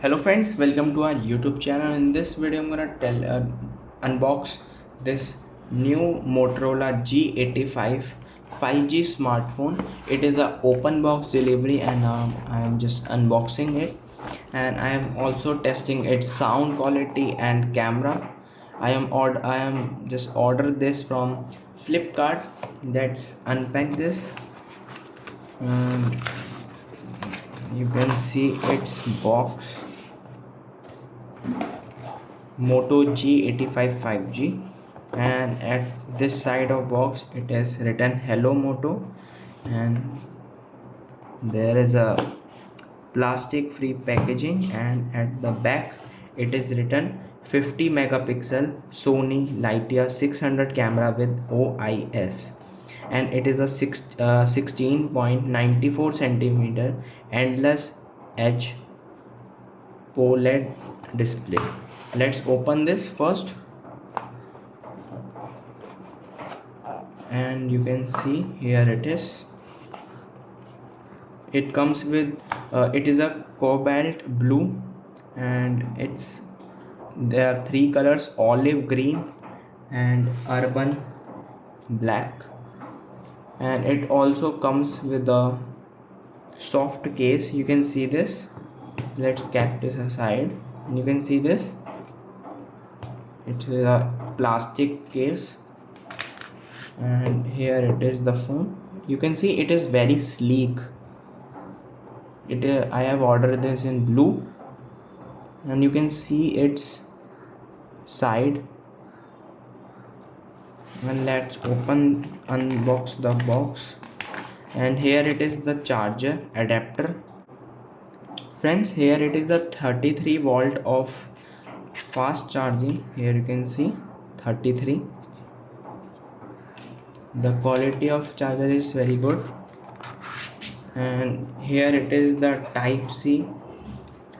Hello friends, welcome to our YouTube channel. In this video I'm gonna unbox this new Motorola G85 5G smartphone. It is a open box delivery and I am just unboxing it, and I am also testing its sound quality and camera. I am just ordered this from Flipkart. Let's unpack this. um, you can see its box. Moto G85 5G, and at this side of box it is written Hello Moto, and there is a plastic free packaging, and at the back it is written 50 megapixel Sony Lightyear 600 camera with OIS, and it is a 16.94 centimeter endless edge OLED display. Let's open this first, and you can see here it is. It comes with it is a cobalt blue, and there are three colors: olive green and urban black. And it also comes with a soft case. You can see this. Let's keep this aside, and you can see this. It is a plastic case, and here it is the phone. You can see it is very sleek. I have ordered this in blue, and you can see its side. And let's unbox the box, and here it is the charger adapter. Friends, here it is the 33 volt of fast charging. Here you can see 33. The quality of charger is very good. And here it is the type C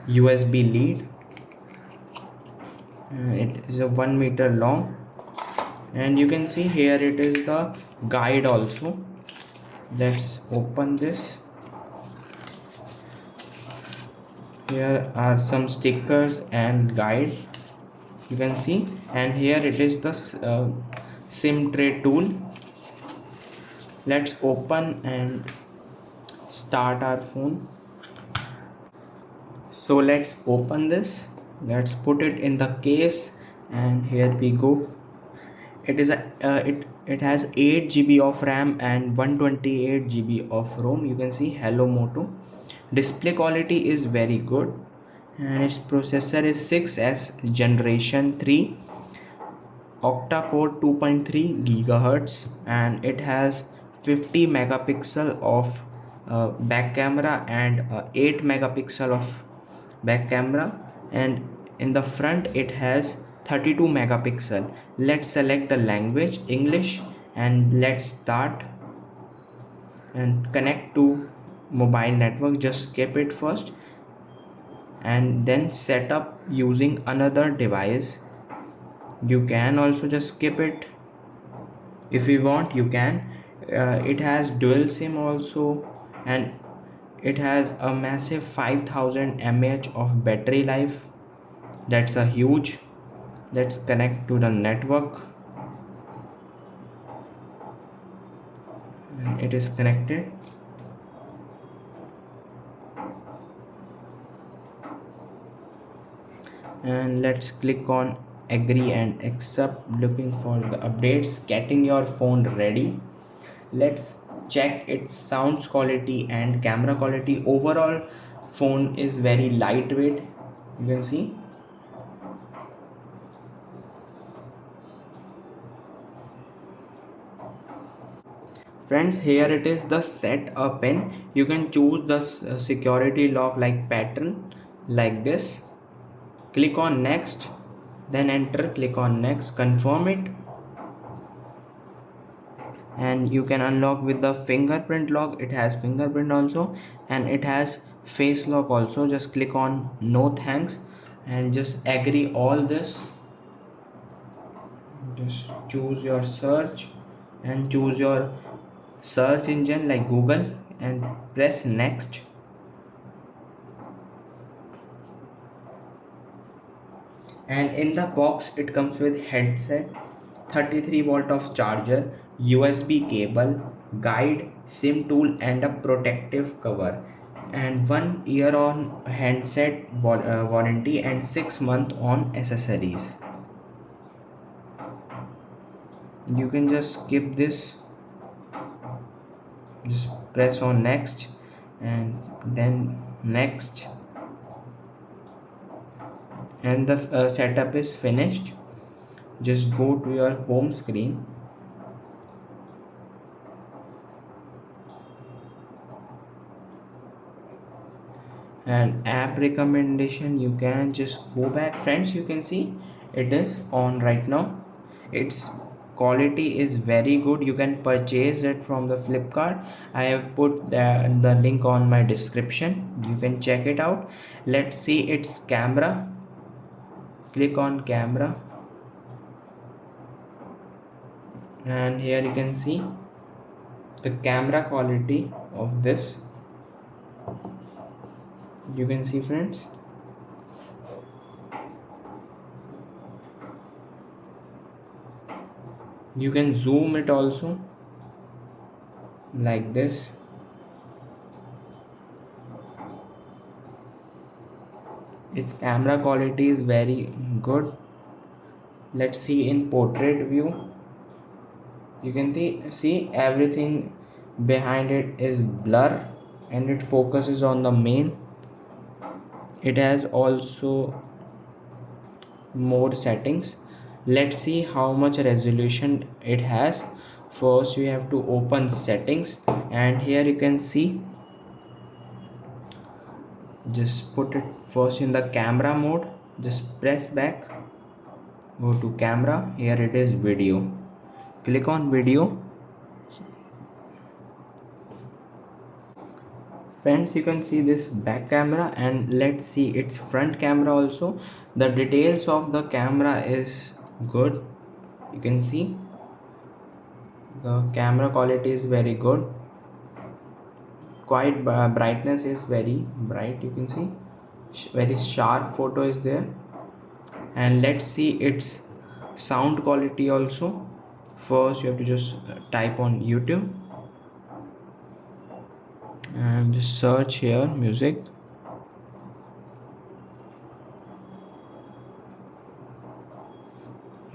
USB lead. It is a 1 meter long, and you can see here it is the guide also. Let's open this. Here are some stickers and guide, you can see, and here it is the SIM tray tool. Let's open and start our phone. So let's open this. Let's put it in the case, and here we go. It is it has 8 GB of RAM and 128 GB of ROM. You can see Hello Moto. Display quality is very good, and its processor is 6S generation 3 octa-core 2.3 gigahertz, and it has 50 megapixel of back camera and 8 megapixel of back camera, and in the front it has 32 megapixel. Let's select the language English, and let's start and connect to mobile network. Just skip it first, and then set up using another device. You can also just skip it if you want. You can. It has dual SIM also, and it has a massive 5000 mAh of battery life. That's a huge. Let's connect to the network, and it is connected. And let's click on agree and accept, looking for the updates, getting your phone ready. Let's check its sound quality and camera quality. Overall phone is very lightweight, you can see. Friends, here it is the set a pin. You can choose the security lock like pattern like this. Click on next, then enter. Click on next, confirm it, and you can unlock with the fingerprint lock. It has fingerprint also, and it has face lock also. Just click on no thanks, and just agree all this. Just choose your search, and choose your search engine like Google, and press next. And in the box it comes with headset, 33 volt of charger, USB cable, guide, SIM tool, and a protective cover, and 1 year on handset warranty, and 6 month on accessories. You can just skip this, just press on next and then next, and the setup is finished. Just go to your home screen, and app recommendation, you can just go back. Friends, you can see it is on right now. Its quality is very good. You can purchase it from the Flipkart. I have put the link on my description, you can check it out. Let's see its camera. Click on camera, and here you can see the camera quality of this. You can see, friends, you can zoom it also like this. Its camera quality is very good. Let's see in portrait view. You can see everything behind it is blur, and it focuses on the main. It has also more settings. Let's see how much resolution it has. First we have to open settings, and here you can see, just put it first in the camera mode, just press back, go to camera, here it is video, click on video. Friends, you can see this back camera, and let's see its front camera also. The details of the camera is good. You can see the camera quality is very good. Quite brightness is very bright. You can see very sharp photo is there. And let's see its sound quality also. First you have to just type on YouTube and just search here music,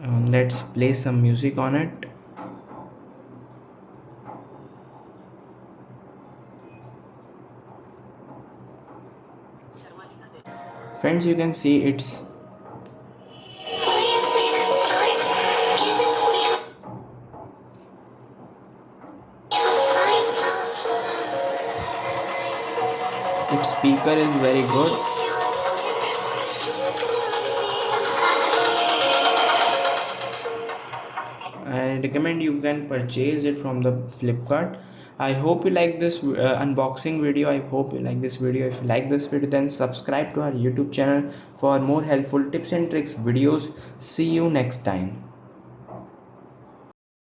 and let's play some music on it. Friends, you can see its speaker is very good. I recommend you can purchase it from the Flipkart. I hope you like this unboxing video. I hope you like this video. If you like this video, then subscribe to our YouTube channel for more helpful tips and tricks videos. See you next time.